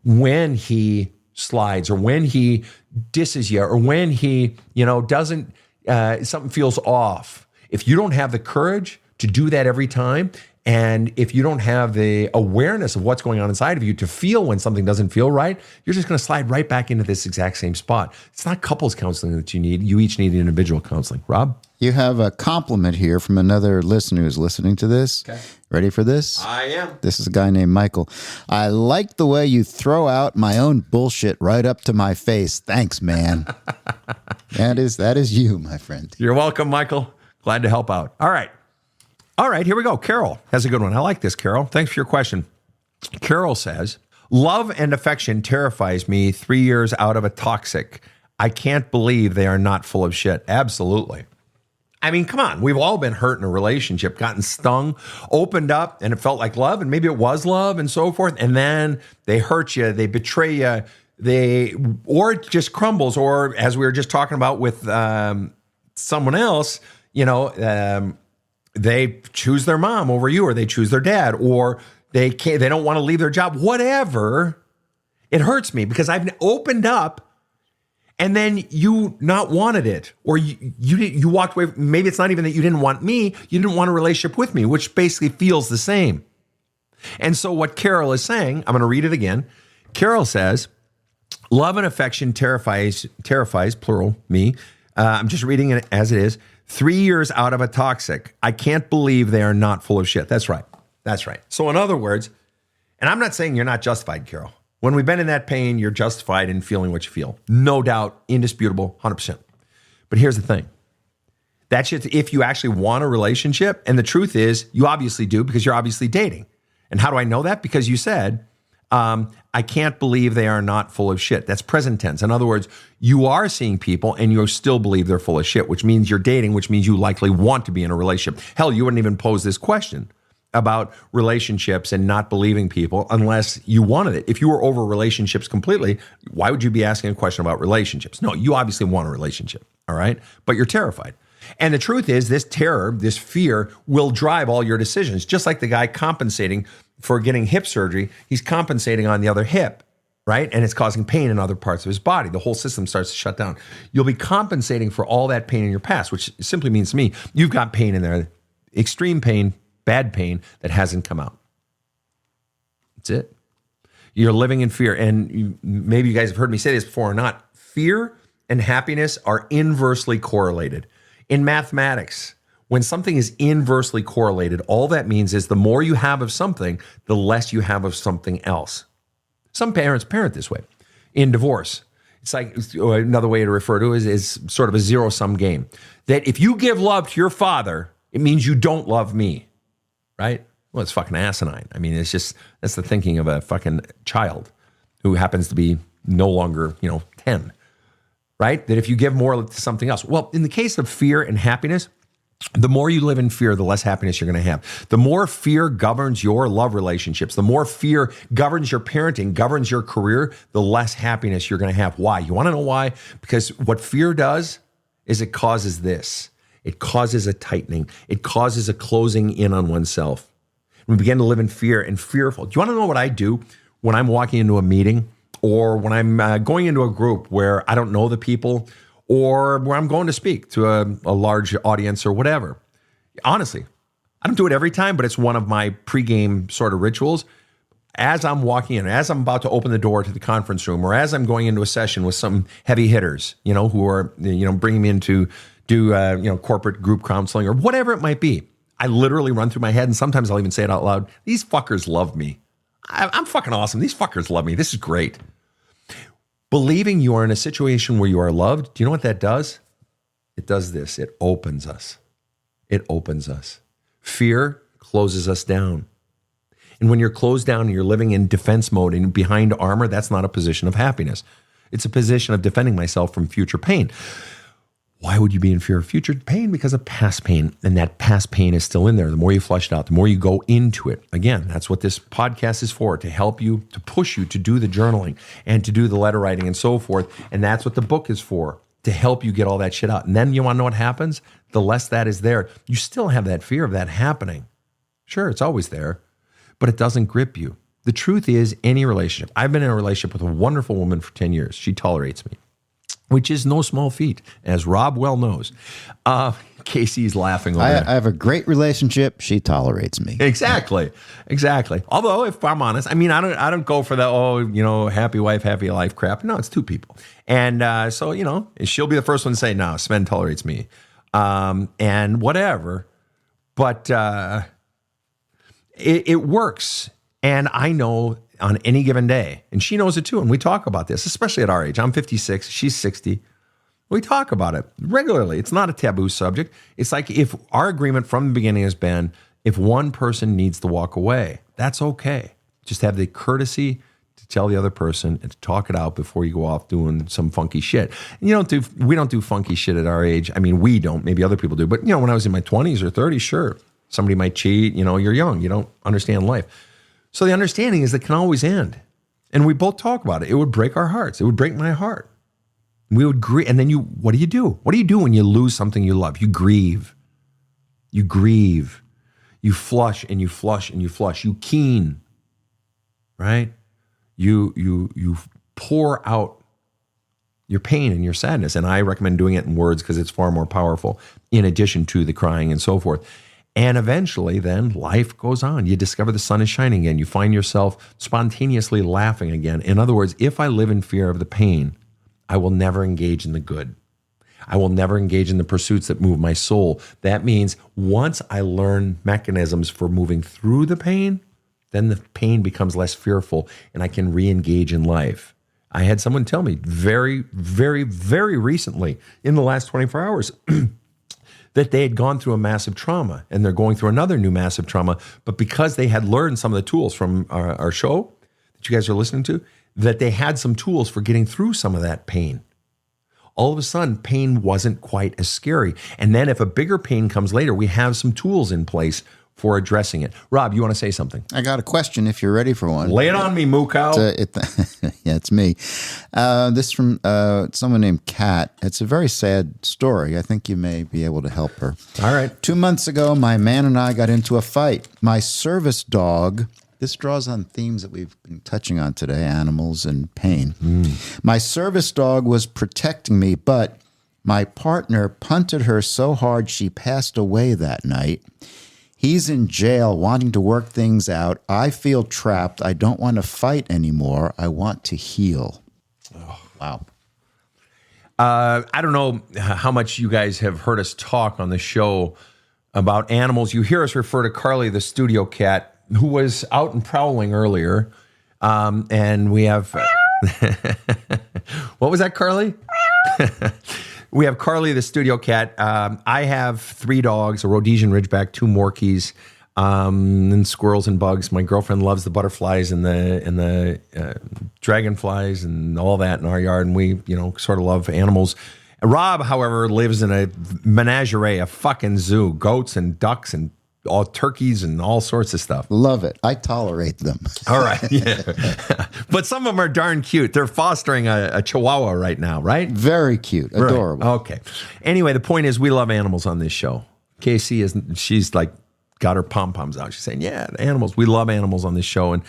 when he slides or when he disses you or when he, doesn't, something feels off. If you don't have the courage to do that every time, and if you don't have the awareness of what's going on inside of you to feel when something doesn't feel right, you're just going to slide right back into this exact same spot. It's not couples counseling that you need. You each need individual counseling. Rob? You have a compliment here from another listener who's listening to this. Okay. Ready for this? I am. This is a guy named Michael. I like the way you throw out my own bullshit right up to my face. Thanks, man. That is you, my friend. You're welcome, Michael. Glad to help out. All right, here we go. Carol has a good one. I like this, Carol. Thanks for your question. Carol says, love and affection terrifies me 3 years out of a toxic. I can't believe they are not full of shit. Absolutely. I mean, come on. We've all been hurt in a relationship, gotten stung, opened up, and it felt like love, and maybe it was love and so forth. And then they hurt you, they betray you, or it just crumbles. Or as we were just talking about with someone else, they choose their mom over you, or they choose their dad, or they don't want to leave their job, whatever. It hurts me because I've opened up and then you not wanted it, or you walked away. Maybe it's not even that you didn't want me. You didn't want a relationship with me, which basically feels the same. And so what Carol is saying, I'm going to read it again. Carol says, love and affection terrifies, plural, me. I'm just reading it as it is. 3 years out of a toxic. I can't believe they are not full of shit. That's right. So in other words, and I'm not saying you're not justified, Carol. When we've been in that pain, you're justified in feeling what you feel. No doubt, indisputable, 100%. But here's the thing. That shit, if you actually want a relationship, and the truth is, you obviously do because you're obviously dating. And how do I know that? Because you said, I can't believe they are not full of shit. That's present tense. In other words, you are seeing people and you still believe they're full of shit, which means you're dating, which means you likely want to be in a relationship. Hell, you wouldn't even pose this question about relationships and not believing people unless you wanted it. If you were over relationships completely, why would you be asking a question about relationships? No, you obviously want a relationship, all right? But you're terrified. And the truth is, this terror, this fear will drive all your decisions. Just like the guy compensating for getting hip surgery, he's compensating on the other hip, right? And it's causing pain in other parts of his body. The whole system starts to shut down. You'll be compensating for all that pain in your past, which simply means to me, you've got pain in there, extreme pain, bad pain that hasn't come out. That's it. You're living in fear. And maybe you guys have heard me say this before or not. Fear and happiness are inversely correlated. In mathematics, when something is inversely correlated, all that means is the more you have of something, the less you have of something else. Some parents parent this way. In divorce, it's like another way to refer to it is sort of a zero-sum game. That if you give love to your father, it means you don't love me, right? Well, it's fucking asinine. I mean, that's the thinking of a fucking child who happens to be no longer, 10. Right? That if you give more to something else. Well, in the case of fear and happiness, the more you live in fear, the less happiness you're going to have. The more fear governs your love relationships, the more fear governs your parenting, governs your career, the less happiness you're going to have. Why? You want to know why? Because what fear does is it causes this. It causes a tightening. It causes a closing in on oneself. We begin to live in fear and fearful. Do you want to know what I do when I'm walking into a meeting? Or when I'm going into a group where I don't know the people, or where I'm going to speak to a large audience or whatever. Honestly, I don't do it every time, but it's one of my pregame sort of rituals. As I'm walking in, as I'm about to open the door to the conference room, or as I'm going into a session with some heavy hitters, who are, bringing me in to do, corporate group counseling or whatever it might be, I literally run through my head, and sometimes I'll even say it out loud. These fuckers love me. I'm fucking awesome. These fuckers love me. This is great. Believing you are in a situation where you are loved, do you know what that does? It does this. It opens us. It opens us. Fear closes us down. And when you're closed down and you're living in defense mode and behind armor, that's not a position of happiness. It's a position of defending myself from future pain. Why would you be in fear of future pain? Because of past pain. And that past pain is still in there. The more you flush it out, the more you go into it. Again, that's what this podcast is for, to help you, to push you to do the journaling and to do the letter writing and so forth. And that's what the book is for, to help you get all that shit out. And then you want to know what happens? The less that is there, you still have that fear of that happening. Sure, it's always there, but it doesn't grip you. The truth is, any relationship. I've been in a relationship with a wonderful woman for 10 years. She tolerates me, which is no small feat, as Rob well knows. Casey's laughing over there. I have a great relationship. She tolerates me. Exactly. Although, if I'm honest, I don't go for the, happy wife, happy life crap. No, it's two people. And so, she'll be the first one to say, no, Sven tolerates me. And whatever. But it works. And I know on any given day, and she knows it too, and we talk about this, especially at our age. I'm 56, she's 60. We talk about it regularly. It's not a taboo subject. It's like, if our agreement from the beginning has been, if one person needs to walk away, that's okay. Just have the courtesy to tell the other person and to talk it out before you go off doing some funky shit. And we don't do funky shit at our age. I mean, we don't, maybe other people do, but when I was in my 20s or 30s, sure, somebody might cheat, you're young, you don't understand life. So the understanding is that can always end. And we both talk about it. It would break our hearts. It would break my heart. We would grieve. And then what do you do? What do you do when you lose something you love? You grieve. You grieve. You flush and you flush and you flush. You keen, right? You pour out your pain and your sadness. And I recommend doing it in words because it's far more powerful, in addition to the crying and so forth. And eventually then life goes on. You discover the sun is shining again. You find yourself spontaneously laughing again. In other words, if I live in fear of the pain, I will never engage in the good. I will never engage in the pursuits that move my soul. That means once I learn mechanisms for moving through the pain, then the pain becomes less fearful and I can re-engage in life. I had someone tell me very, very, very recently, in the last 24 hours, that they had gone through a massive trauma and they're going through another new massive trauma. But because they had learned some of the tools from our show that you guys are listening to, that they had some tools for getting through some of that pain. All of a sudden, pain wasn't quite as scary. And then if a bigger pain comes later, we have some tools in place for addressing it. Rob, you want to say something? I got a question if you're ready for one. Lay it on me, Mookow. Yeah, it's me. This is from someone named Kat. It's a very sad story. I think you may be able to help her. All right. 2 months ago, my man and I got into a fight. My service dog, this draws on themes that we've been touching on today, animals and pain. My service dog was protecting me, but my partner punted her so hard she passed away that night. He's in jail wanting to work things out. I feel trapped. I don't want to fight anymore. I want to heal. Oh, wow. I don't know how much you guys have heard us talk on the show about animals. You hear us refer to Carly, the studio cat, who was out and prowling earlier. And we have... What was that, Carly? We have Carly, the studio cat. I have 3 dogs, a Rhodesian Ridgeback, 2 Morkies, and squirrels and bugs. My girlfriend loves the butterflies and the dragonflies and all that in our yard, and we, sort of love animals. Rob, however, lives in a menagerie, a fucking zoo, goats and ducks and all turkeys and all sorts of stuff. Love it. I tolerate them. All right. Yeah. But some of them are darn cute. They're fostering a Chihuahua right now, right? Very cute. Adorable. Right. Okay. Anyway, the point is we love animals on this show. Casey she's like got her pom-poms out. She's saying, yeah, animals. We love animals on this show. And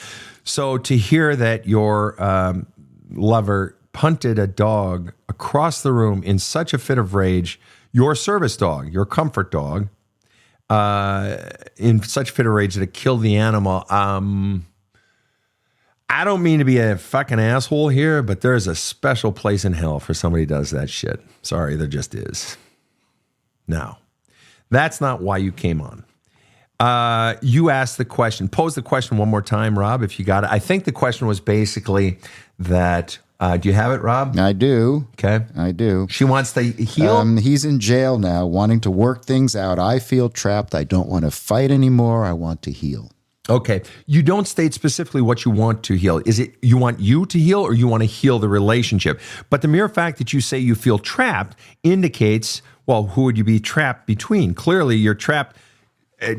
so to hear that your lover punted a dog across the room in such a fit of rage, your service dog, your comfort dog, in such fit of rage that it killed the animal. I don't mean to be a fucking asshole here, but there's a special place in hell for somebody who does that shit. Sorry, there just is. Now, that's not why you came on. You asked the question, pose the question one more time, Rob, if you got it. I think the question was basically that, do you have it, Rob? I do. Okay. I do. She wants to heal? He's in jail now, wanting to work things out. I feel trapped. I don't want to fight anymore. I want to heal. Okay. You don't state specifically what you want to heal. Is it you want you to heal or you want to heal the relationship? But the mere fact that you say you feel trapped indicates, well, who would you be trapped between? Clearly, you're trapped.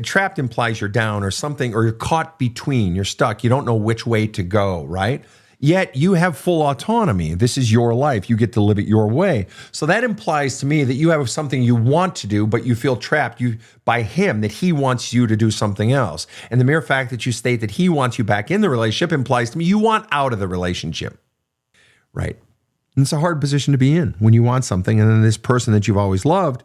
Trapped implies you're down or something, or you're caught between. You're stuck. You don't know which way to go, right? Yet you have full autonomy. This is your life. You get to live it your way. So that implies to me that you have something you want to do, but you feel trapped by him, that he wants you to do something else. And the mere fact that you state that he wants you back in the relationship implies to me you want out of the relationship. Right. And it's a hard position to be in when you want something, and then this person that you've always loved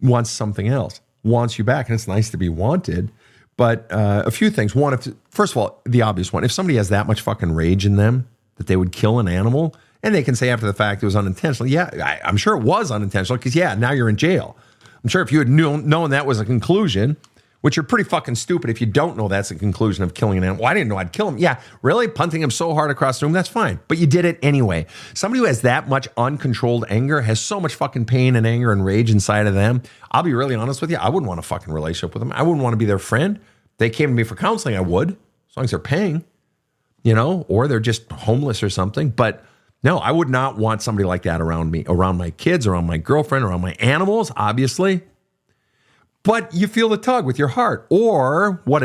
wants something else, wants you back. And it's nice to be wanted. But a few things. One, first of all, the obvious one, if somebody has that much fucking rage in them that they would kill an animal, and they can say after the fact it was unintentional, yeah, I'm sure it was unintentional because, yeah, now you're in jail. I'm sure if you had known that was a conclusion, which you're pretty fucking stupid if you don't know that's the conclusion of killing an animal. Well, I didn't know I'd kill him. Yeah, really? Punting him so hard across the room? That's fine. But you did it anyway. Somebody who has that much uncontrolled anger has so much fucking pain and anger and rage inside of them. I'll be really honest with you. I wouldn't want a fucking relationship with them. I wouldn't want to be their friend. If they came to me for counseling, I would, as long as they're paying, or they're just homeless or something. But no, I would not want somebody like that around me, around my kids, around my girlfriend, around my animals, obviously. But you feel the tug with your heart, or what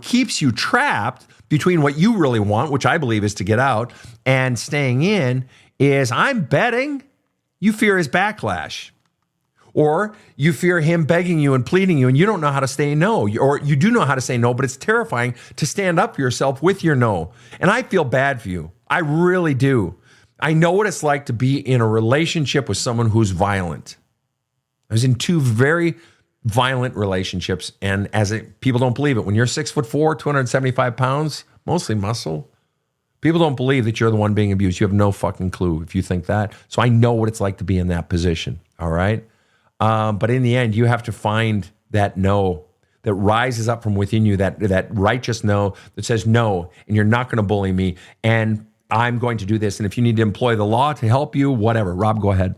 keeps you trapped between what you really want, which I believe is to get out, and staying in is, I'm betting, you fear his backlash. Or you fear him begging you and pleading you, and you don't know how to say no. Or you do know how to say no, but it's terrifying to stand up for yourself with your no. And I feel bad for you. I really do. I know what it's like to be in a relationship with someone who's violent. I was in 2 very violent relationships, and people don't believe it. When you're 6'4", 275 pounds, mostly muscle, people don't believe that you're the one being abused. You have no fucking clue if you think that. So I know what it's like to be in that position, all right? But in the end, you have to find that no that rises up from within you, that righteous no that says no, and you're not going to bully me, and I'm going to do this. And if you need to employ the law to help you, whatever. Rob, go ahead.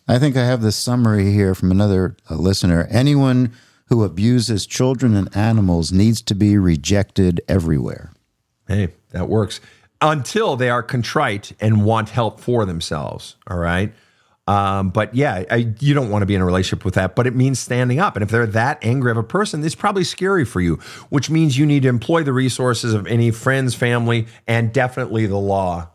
I think I have this summary here from another listener. Anyone who abuses children and animals needs to be rejected everywhere. Hey, that works. Until they are contrite and want help for themselves, all right? But yeah, you don't want to be in a relationship with that, but it means standing up. And if they're that angry of a person, it's probably scary for you, which means you need to employ the resources of any friends, family, and definitely the law.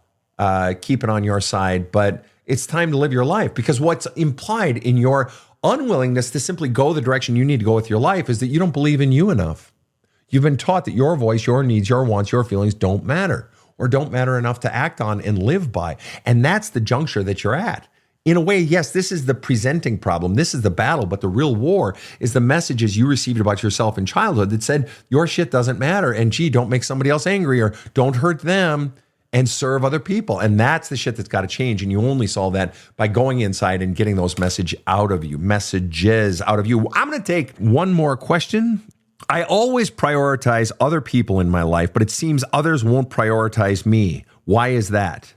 Keep it on your side. But it's time to live your life, because what's implied in your unwillingness to simply go the direction you need to go with your life is that you don't believe in you enough. You've been taught that your voice, your needs, your wants, your feelings don't matter, or don't matter enough to act on and live by. And that's the juncture that you're at. In a way, yes, this is the presenting problem. This is the battle, but the real war is the messages you received about yourself in childhood that said your shit doesn't matter, and gee, don't make somebody else angry, or don't hurt them, and serve other people. And that's the shit that's got to change. And you only solve that by going inside and getting those messages out of you. I'm going to take one more question. I always prioritize other people in my life, but it seems others won't prioritize me. Why is that?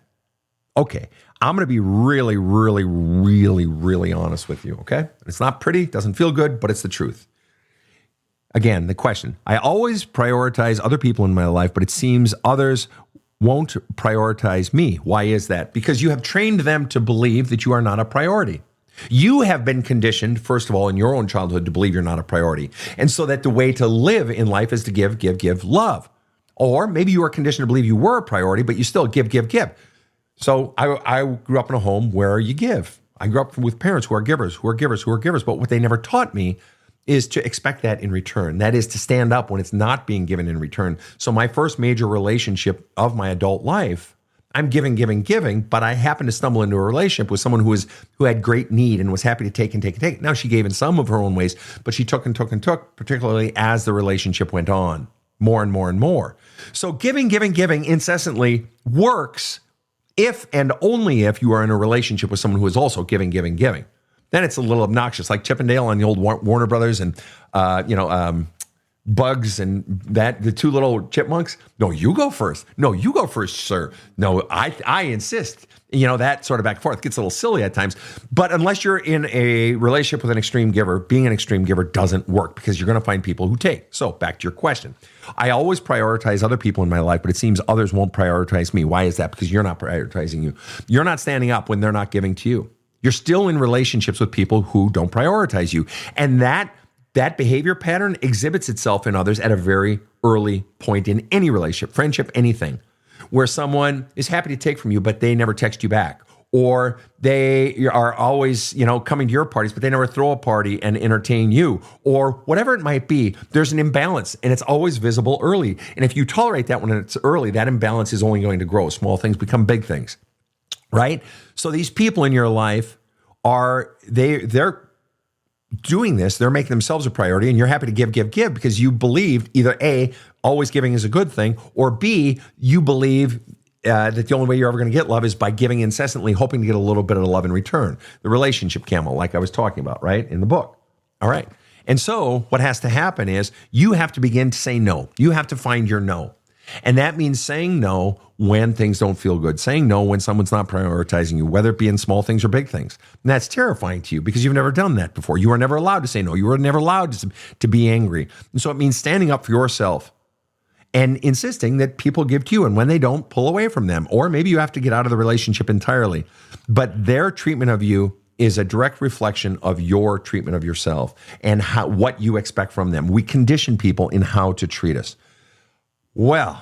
Okay. I'm going to be really, really, really, really honest with you, okay? It's not pretty, doesn't feel good, but it's the truth. Again, the question. I always prioritize other people in my life, but it seems others won't prioritize me. Why is that? Because you have trained them to believe that you are not a priority. You have been conditioned, first of all, in your own childhood to believe you're not a priority. And so that the way to live in life is to give love. Or maybe you were conditioned to believe you were a priority, but you still give. So I grew up in a home where you give. I grew up with parents who are givers. But what they never taught me is to expect that in return. That is to stand up when it's not being given in return. So my first major relationship of my adult life, I'm giving, but I happened to stumble into a relationship with someone who had great need and was happy to take and take. Now she gave in some of her own ways, but she took, particularly as the relationship went on, more and more. So giving incessantly works if and only if you are in a relationship with someone who is also giving. Then it's a little obnoxious, like Chip and Dale on the old Warner Brothers and, Bugs and the two little chipmunks. No, you go first. No, you go first, sir. No, I insist. That sort of back and forth gets a little silly at times. But unless you're in a relationship with an extreme giver, being an extreme giver doesn't work, because you're going to find people who take. So back to your question. I always prioritize other people in my life, but it seems others won't prioritize me. Why is that? Because you're not prioritizing you. You're not standing up when they're not giving to you. You're still in relationships with people who don't prioritize you. And that behavior pattern exhibits itself in others at a very early point in any relationship, friendship, anything, where someone is happy to take from you, but they never text you back. Or they are always, coming to your parties, but they never throw a party and entertain you, or whatever it might be. There's an imbalance, and it's always visible early. And if you tolerate that when it's early, that imbalance is only going to grow. Small things become big things, right? So these people in your life they're doing this, they're making themselves a priority, and you're happy to give because you believed either A, always giving is a good thing, or B, you believe that the only way you're ever going to get love is by giving incessantly, hoping to get a little bit of love in return. The relationship camel, like I was talking about, right, in the book. All right. And so what has to happen is you have to begin to say no. You have to find your no. And that means saying no when things don't feel good, saying no when someone's not prioritizing you, whether it be in small things or big things. And that's terrifying to you because you've never done that before. You were never allowed to say no. You were never allowed to be angry. And so it means standing up for yourself and insisting that people give to you. And when they don't, pull away from them. Or maybe you have to get out of the relationship entirely. But their treatment of you is a direct reflection of your treatment of yourself and what you expect from them. We condition people in how to treat us. Well,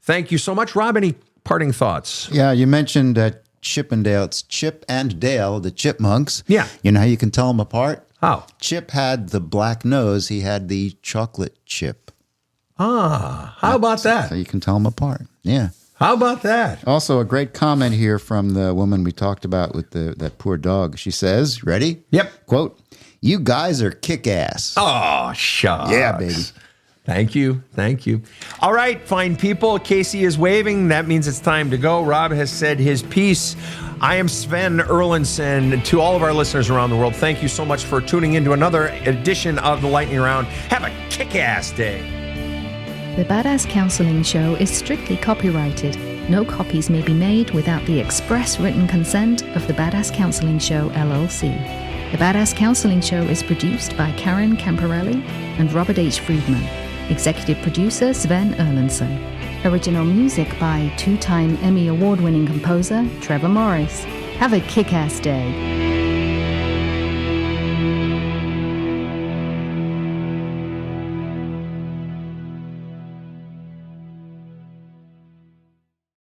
thank you so much. Rob, any parting thoughts? Yeah, you mentioned Chip and Dale. It's Chip and Dale, the chipmunks. Yeah. You know how you can tell them apart? How? Chip had the black nose. He had the chocolate chip. How about that? So you can tell them apart. Yeah. How about that? Also, a great comment here from the woman we talked about with that poor dog. She says, ready? Yep. Quote, "You guys are kick-ass." Oh, shucks. Yeah, baby. Thank you. Thank you. All right, fine people. Casey is waving. That means it's time to go. Rob has said his piece. I am Sven Erlandson. To all of our listeners around the world, thank you so much for tuning into another edition of the Lightning Round. Have a kick-ass day. The Badass Counseling Show is strictly copyrighted. No copies may be made without the express written consent of the Badass Counseling Show, LLC. The Badass Counseling Show is produced by Karen Camparelli and Robert H. Friedman. Executive producer Sven Erlandson. Original music by two-time Emmy Award-winning composer Trevor Morris. Have a kick-ass day.